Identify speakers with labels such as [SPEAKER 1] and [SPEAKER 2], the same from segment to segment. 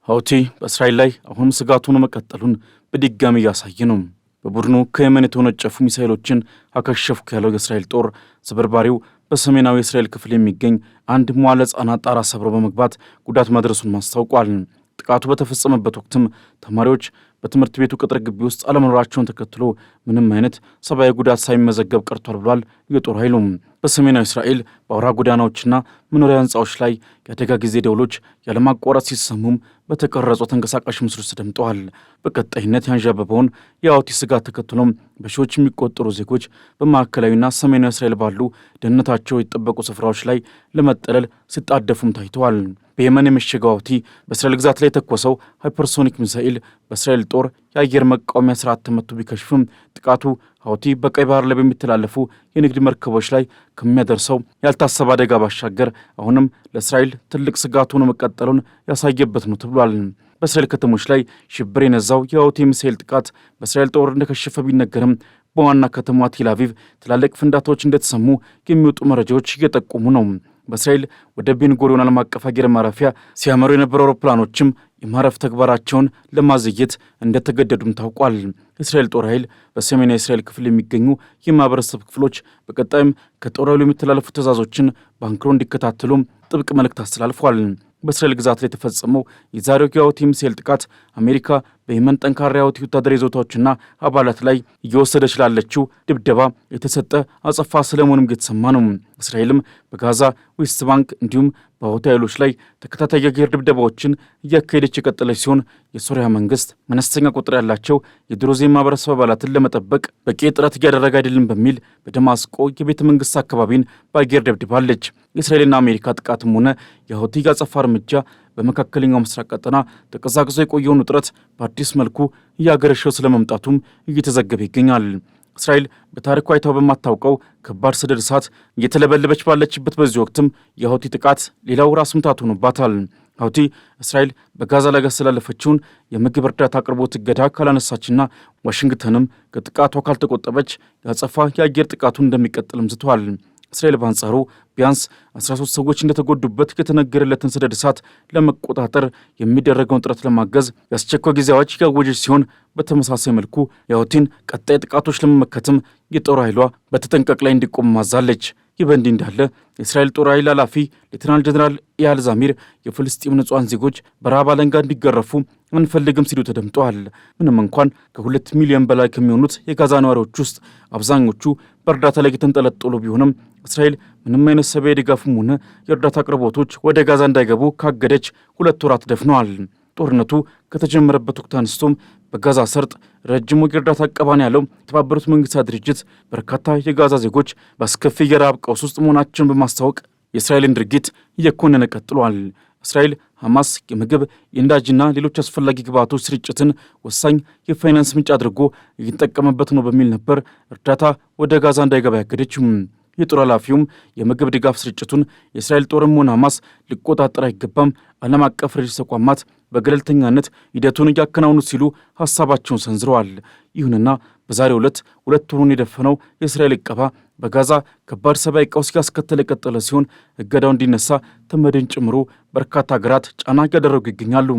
[SPEAKER 1] ሀውቲ በእስራኤል ላይ አሁንም ስጋቱን መቀጠሉን በድጋሚ እያሳየ ነው። በቡድኑ ከየመን የተወነጨፉ ሚሳኤሎችን አከሸፍኩ ያለው የእስራኤል ጦር ስብርባሪው በሰሜናዊ የእስራኤል ክፍል የሚገኝ አንድ መዋዕለ ሕፃናት ጣራ ሰብሮ በመግባት ጉዳት መድረሱን ማስታውቋል። ጥቃቱ በተፈጸመበት ወቅትም ተማሪዎች በትምህርት ቤቱ ቅጥር ግቢ ውስጥ አለመኖራቸውን ተከትሎ ምንም አይነት ሰብአዊ ጉዳት ሳይመዘገብ ቀርቷል ብሏል የጦር ኃይሉ። በሰሜናዊ እስራኤል በአውራ ጎዳናዎችና መኖሪያ ሕንፃዎች ላይ የአደጋ ጊዜ ደውሎች ያለማቋረጥ ሲሰሙም በተቀረጹ ተንቀሳቃሽ ምስሎች ተደምጠዋል። በቀጣይነት ያንዣበበውን የሀውቲ ስጋት ተከትሎም በሺዎች የሚቆጠሩ ዜጎች በማዕከላዊና ሰሜናዊ እስራኤል ባሉ ደህንነታቸው የተጠበቁ ስፍራዎች ላይ ለመጠለል ሲጣደፉም ታይተዋል። በየመን የመሸገው ሀውቲ በእስራኤል ግዛት ላይ የተኮሰው ሃይፐርሶኒክ ሚሳኤል በእስራኤል ጦር የአየር መቃወሚያ ስርዓት ተመቶ ቢከሽፍም ጥቃቱ ሀውቲ በቀይ ባህር ላይ በሚተላለፉ የንግድ መርከቦች ላይ ከሚያደርሰው ያልታሰበ አደጋ ባሻገር አሁንም ለእስራኤል ትልቅ ስጋት ሆኖ መቀጠሉን ያሳየበት ነው ተብሏል። በእስራኤል ከተሞች ላይ ሽብር የነዛው የሀውቲ ሚሳኤል ጥቃት በእስራኤል ጦር እንደከሸፈ ቢነገርም በዋና ከተማ ቴል አቪቭ ትላልቅ ፍንዳታዎች እንደተሰሙ የሚወጡ መረጃዎች እየጠቆሙ ነው። በእስራኤል ወደ ቤን ጉሪዮን ዓለም አቀፍ አየር ማረፊያ ሲያመሩ የነበሩ አውሮፕላኖችም የማረፍ ተግባራቸውን ለማዘግየት እንደተገደዱም ታውቋል። የእስራኤል ጦር ኃይል በሰሜናዊ እስራኤል ክፍል የሚገኙ የማህበረሰብ ክፍሎች በቀጣይም ከጦር ኃይሉ የሚተላለፉ ትዕዛዞችን በአንክሮ እንዲከታተሉም ጥብቅ መልእክት አስተላልፏል። በእስራኤል ግዛት ላይ የተፈጸመው የዛሬው የሀውቲ ሚሳኤል ጥቃት አሜሪካ በየመን ጠንካራ የሀውቲ ወታደራዊ ይዞታዎችና አባላት ላይ እየወሰደች ላለችው ድብደባ የተሰጠ አጸፋ ስለመሆኑም እየተሰማ ነው። እስራኤልም በጋዛ ዌስት ባንክ እንዲሁም በሀውቲ ኃይሎች ላይ ተከታታይ የአየር ድብደባዎችን እያካሄደች የቀጠለች ሲሆን የሶሪያ መንግስት መለስተኛ ቁጥር ያላቸው የድሮዝ ማህበረሰብ አባላትን ለመጠበቅ በቂ ጥረት እያደረገ አይደለም በሚል በደማስቆ የቤተ መንግስት አካባቢን በአየር ደብድባለች። የእስራኤልና አሜሪካ ጥቃትም ሆነ የሀውቲ ያጸፋ እርምጃ በመካከለኛው ምስራቅ ቀጠና ተቀዛቅዞ የቆየውን ውጥረት በአዲስ መልኩ እያገረሸው ስለመምጣቱም እየተዘገበ ይገኛል። እስራኤል በታሪኳ አይታው በማታውቀው ከባድ ሰደድ እሳት እየተለበለበች ባለችበት በዚህ ወቅትም የሀውቲ ጥቃት ሌላው ራስ ምታት ሆኖባታል። ሀውቲ እስራኤል በጋዛ ላይ ያስተላለፈችውን የምግብ እርዳታ አቅርቦት እገዳ ካላነሳችና ዋሽንግተንም ከጥቃቷ ካልተቆጠበች ያጸፋ የአየር ጥቃቱን እንደሚቀጥልም ዝተዋል። እስራኤል በአንጻሩ ቢያንስ 13 ሰዎች እንደተጎዱበት የተነገረለትን ሰደድ እሳት ለመቆጣጠር የሚደረገውን ጥረት ለማገዝ የአስቸኳይ ጊዜ አዋጅ ያወጀች ሲሆን በተመሳሳይ መልኩ የሀውቲን ቀጣይ ጥቃቶች ለመመከትም የጦር ኃይሏ በተጠንቀቅ ላይ እንዲቆም ማዛለች። ይህ በእንዲህ እንዳለ የእስራኤል ጦር ኃይል ኃላፊ ሌተናል ጀነራል ኢያል ዛሚር የፍልስጤም ንጹሐን ዜጎች በረሃብ አለንጋ እንዲገረፉ አንፈልግም ሲሉ ተደምጠዋል። ምንም እንኳን ከ2 ሚሊዮን በላይ ከሚሆኑት የጋዛ ነዋሪዎች ውስጥ አብዛኞቹ በእርዳታ ላይ የተንጠለጠሉ ቢሆንም እስራኤል ምንም አይነት ሰብአዊ ድጋፍም ሆነ የእርዳታ አቅርቦቶች ወደ ጋዛ እንዳይገቡ ካገደች 2 ወራት ደፍነዋል። ጦርነቱ ከተጀመረበት ወቅት አንስቶም በጋዛ ሰርጥ ረጅሙ የእርዳታ አቀባን ያለው የተባበሩት መንግስታት ድርጅት በርካታ የጋዛ ዜጎች በአስከፊ የረሃብ ቀውስ ውስጥ መሆናቸውን በማስታወቅ የእስራኤልን ድርጊት እየኮነነ ቀጥሏል። እስራኤል ሐማስ የምግብ የነዳጅና ሌሎች አስፈላጊ ግብዓቶች ስርጭትን ወሳኝ የፋይናንስ ምንጭ አድርጎ እየተጠቀመበት ነው በሚል ነበር እርዳታ ወደ ጋዛ እንዳይገባ ያገደችው። የጦር ኃላፊውም የምግብ ድጋፍ ስርጭቱን የእስራኤል ጦርም ሆነ ሐማስ ሊቆጣጠር አይገባም፣ ዓለም አቀፍ ረድኤት ተቋማት በገለልተኛነት ሂደቱን እያከናውኑ ሲሉ ሐሳባቸውን ሰንዝረዋል። ይሁንና በዛሬው ዕለት 2 ወሩን የደፈነው የእስራኤል ዕቀባ በጋዛ ከባድ ሰብአዊ ቀውስ ያስከተለ የቀጠለ ሲሆን እገዳው እንዲነሳ ተመድን ጨምሮ በርካታ ሀገራት ጫና እያደረጉ ይገኛሉ።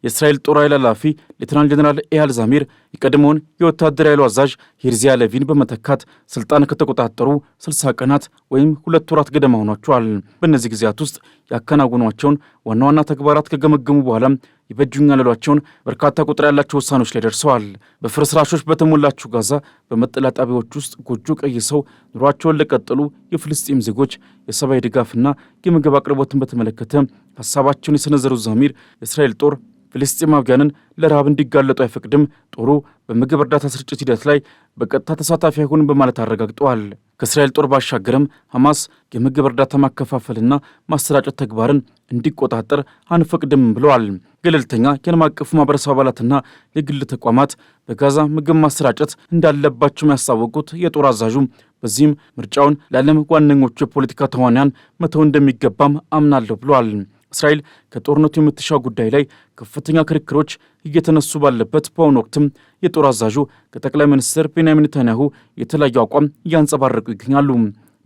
[SPEAKER 1] የእስራኤል ጦር ኃይል ኃላፊ ሌተናል ጀነራል ኢያል ዛሚር የቀድሞውን የወታደር ኃይሉ አዛዥ ሄርዚያ ሌቪን በመተካት ስልጣን ከተቆጣጠሩ 60 ቀናት ወይም 2 ወራት ገደማ ሆኗቸዋል። በእነዚህ ጊዜያት ውስጥ ያከናወኗቸውን ዋና ዋና ተግባራት ከገመገሙ በኋላም ይበጁኛል ያሏቸውን በርካታ ቁጥር ያላቸው ውሳኔዎች ላይ ደርሰዋል። በፍርስራሾች በተሞላችው ጋዛ በመጠለያ ጣቢያዎች ውስጥ ጎጆ ቀይሰው ኑሯቸውን ለቀጠሉ የፍልስጤም ዜጎች የሰብአዊ ድጋፍና የምግብ አቅርቦትን በተመለከተ ሐሳባቸውን የሰነዘሩት ዛሚር የእስራኤል ጦር ፍልስጤማውያንን ለረሃብ እንዲጋለጡ አይፈቅድም፣ ጦሩ በምግብ እርዳታ ስርጭት ሂደት ላይ በቀጥታ ተሳታፊ አይሆንም በማለት አረጋግጠዋል። ከእስራኤል ጦር ባሻገርም ሐማስ የምግብ እርዳታ ማከፋፈልና ማሰራጨት ተግባርን እንዲቆጣጠር አንፈቅድም ብለዋል። ገለልተኛ የዓለም አቀፉ ማህበረሰብ አባላትና የግል ተቋማት በጋዛ ምግብ ማሰራጨት እንዳለባቸው ያሳወቁት የጦር አዛዡ በዚህም ምርጫውን ለዓለም ዋነኞቹ የፖለቲካ ተዋንያን መተው እንደሚገባም አምናለሁ ብለዋል። እስራኤል ከጦርነቱ የምትሻው ጉዳይ ላይ ከፍተኛ ክርክሮች እየተነሱ ባለበት በአሁኑ ወቅትም የጦር አዛዡ ከጠቅላይ ሚኒስትር ቤንያሚን ኔታንያሁ የተለያዩ አቋም እያንጸባረቁ ይገኛሉ።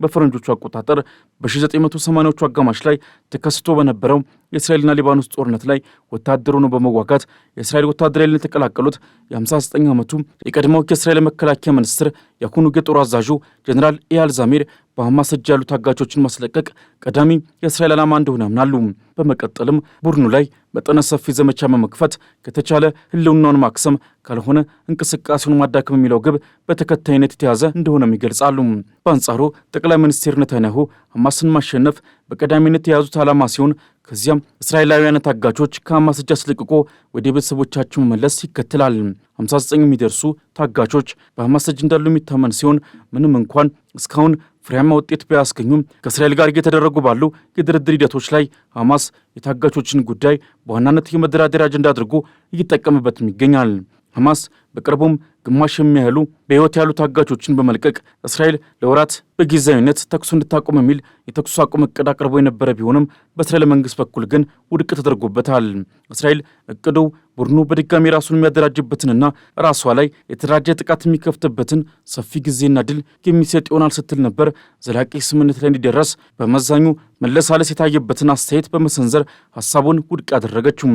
[SPEAKER 1] በፈረንጆቹ አቆጣጠር በ1980ዎቹ አጋማሽ ላይ ተከስቶ በነበረው የእስራኤልና ሊባኖስ ጦርነት ላይ ወታደር ሆኖ በመዋጋት የእስራኤል ወታደራዊ ኃይልን የተቀላቀሉት የ59 ዓመቱ የቀድሞው የእስራኤል መከላከያ ሚኒስትር የአሁኑ የጦር አዛዡ ጀኔራል ኢያል ዛሚር በሐማስ እጅ ያሉ ታጋቾችን ማስለቀቅ ቀዳሚ የእስራኤል ዓላማ እንደሆነ ያምናሉ። በመቀጠልም ቡድኑ ላይ መጠነ ሰፊ ዘመቻ በመክፈት ከተቻለ ህልውናውን ማክሰም ካልሆነ እንቅስቃሴውን ማዳከም የሚለው ግብ በተከታይነት የተያዘ እንደሆነም ይገልጻሉ። በአንጻሩ ጠቅላይ ሚኒስትር ኔታንያሁ ሐማስን ማሸነፍ በቀዳሚነት የያዙት ዓላማ ሲሆን ከዚያም እስራኤላውያን ታጋቾች ከሐማስ እጅ አስለቅቆ ወደ ቤተሰቦቻቸው መመለስ ይከተላል። 59 የሚደርሱ ታጋቾች በሐማስ እጅ እንዳሉ የሚታመን ሲሆን ምንም እንኳን እስካሁን ፍሬያማ ውጤት ቢያስገኙም ከእስራኤል ጋር እየተደረጉ ባሉ የድርድር ሂደቶች ላይ ሐማስ የታጋቾችን ጉዳይ በዋናነት የመደራደሪያ አጀንዳ አድርጎ እየጠቀምበትም ይገኛል። ሐማስ በቅርቡም ግማሽ የሚያህሉ በሕይወት ያሉ ታጋቾችን በመልቀቅ እስራኤል ለወራት በጊዜያዊነት ተኩስ እንድታቆም የሚል የተኩስ አቁም እቅድ አቅርቦ የነበረ ቢሆንም በእስራኤል መንግሥት በኩል ግን ውድቅ ተደርጎበታል። እስራኤል እቅዱ ቡድኑ በድጋሚ ራሱን የሚያደራጅበትንና ራሷ ላይ የተደራጀ ጥቃት የሚከፍትበትን ሰፊ ጊዜና ድል የሚሰጥ ይሆናል ስትል ነበር ዘላቂ ስምምነት ላይ እንዲደረስ በመዛኙ መለሳለስ የታየበትን አስተያየት በመሰንዘር ሐሳቡን ውድቅ ያደረገችው።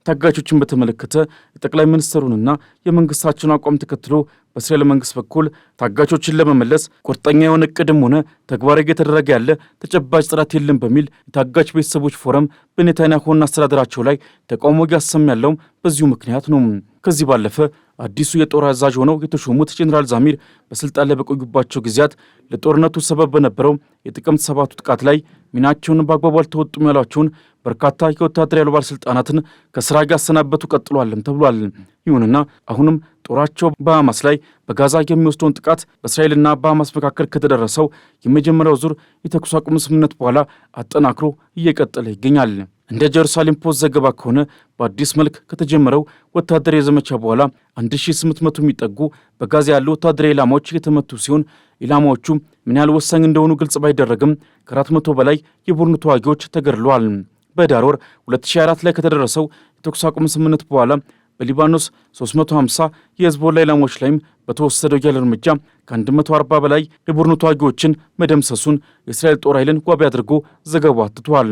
[SPEAKER 1] ታጋቾችን በተመለከተ የጠቅላይ ሚኒስትሩንና የመንግስታቸውን አቋም ተከትሎ በእስራኤል መንግስት በኩል ታጋቾችን ለመመለስ ቁርጠኛ የሆነ እቅድም ሆነ ተግባራዊ እየተደረገ ያለ ተጨባጭ ጥረት የለም በሚል የታጋች ቤተሰቦች ፎረም በኔታንያሁና አስተዳደራቸው ላይ ተቃውሞ እያሰማ ያለው በዚሁ ምክንያት ነው። ከዚህ ባለፈ አዲሱ የጦር አዛዥ ሆነው የተሾሙት ጀኔራል ዛሚር በስልጣን ላይ በቆዩባቸው ጊዜያት ለጦርነቱ ሰበብ በነበረው የጥቅምት 7ቱ ጥቃት ላይ ሚናቸውን በአግባቡ አልተወጡም ያሏቸውን በርካታ የወታደራዊ ባለስልጣናትን ከስራ ያሰናበቱ ቀጥሏልም ተብሏል። ይሁንና አሁንም ጦራቸው በሐማስ ላይ በጋዛ የሚወስደውን ጥቃት በእስራኤልና በሐማስ መካከል ከተደረሰው የመጀመሪያው ዙር የተኩስ አቁም ስምምነት በኋላ አጠናክሮ እየቀጠለ ይገኛል። እንደ ጀሩሳሌም ፖስት ዘገባ ከሆነ በአዲስ መልክ ከተጀመረው ወታደራዊ ዘመቻ በኋላ 1800 የሚጠጉ በጋዛ ያሉ ወታደራዊ ኢላማዎች የተመቱ ሲሆን ኢላማዎቹ ምን ያህል ወሳኝ እንደሆኑ ግልጽ ባይደረግም ከ400 በላይ የቡድኑ ተዋጊዎች ተገድለዋል። በዳር ወር 2004 ላይ ከተደረሰው የተኩስ አቁም ስምምነት በኋላ በሊባኖስ 350 የሂዝቦላ ኢላማዎች ላይም በተወሰደው ያለ እርምጃ ከ140 በላይ የቡድኑ ተዋጊዎችን መደምሰሱን የእስራኤል ጦር ኃይልን ዋቢ አድርጎ ዘገባው አትቷል።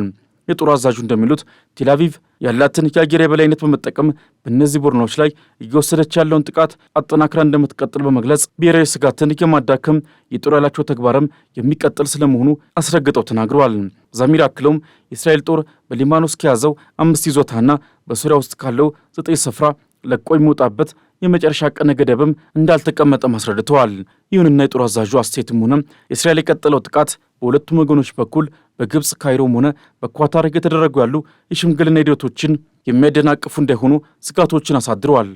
[SPEAKER 1] የጦር አዛዡ እንደሚሉት ቴልአቪቭ ያላትን የአየር የበላይነት በመጠቀም በእነዚህ ቡድኖች ላይ እየወሰደች ያለውን ጥቃት አጠናክራ እንደምትቀጥል በመግለጽ ብሔራዊ ስጋትን የማዳከም የጦር ኃይላቸው ተግባርም የሚቀጥል ስለመሆኑ አስረግጠው ተናግረዋል። ዛሚር አክለውም የእስራኤል ጦር በሊባኖስ ከያዘው 5 ይዞታና በሱሪያ ውስጥ ካለው 9 ስፍራ ለቆ የሚወጣበት የመጨረሻ ቀነ ገደብም እንዳልተቀመጠ አስረድተዋል። ይሁንና የጦር አዛዡ አስተያየትም ሆነ የእስራኤል የቀጠለው ጥቃት በሁለቱም ወገኖች በኩል በግብፅ ካይሮም ሆነ በኳታር እየተደረጉ ያሉ የሽምግልና ሂደቶችን የሚያደናቅፉ እንዳይሆኑ ስጋቶችን አሳድረዋል።